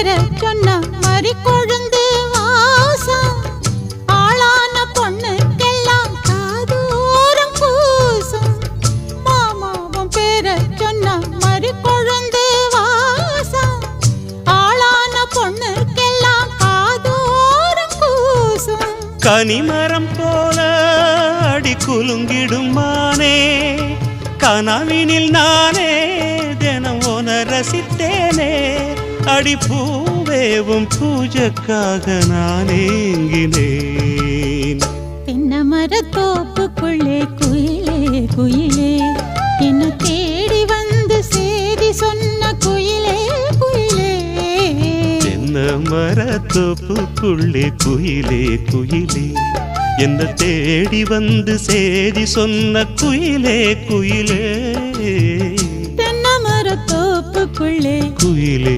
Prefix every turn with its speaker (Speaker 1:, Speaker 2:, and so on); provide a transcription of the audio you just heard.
Speaker 1: பேர சொன்ன மறி கொழுந்து வாசம் ஆளான பொண்ணுக்கெல்லாம் காதோரம் பூசும் மாமாவும் பேர சொன்ன மறி கொழுந்து வாசம் ஆளான பொண்ணுக்கெல்லாம் காதோரம் பூசும்
Speaker 2: கனிமரம் போல அடி குலுங்கிடும் மானே கனவினில் நானே தினம் உன ரசித்தேனே அடி பூவேவும் பூஜைக்காக நான் ஏங்கினேன்
Speaker 1: தென்னமர தோப்புக்குள்ளே குயிலே குயிலே என்ன தேடி வந்து சேதி சொன்ன குயிலே குயிலே
Speaker 2: தென்னமர தோப்புக்குள்ளே குயிலே குயிலே என்ன தேடி வந்து சேதி சொன்ன குயிலே குயிலே
Speaker 1: தென்னமர தோப்புக்குள்ளே
Speaker 2: குயிலே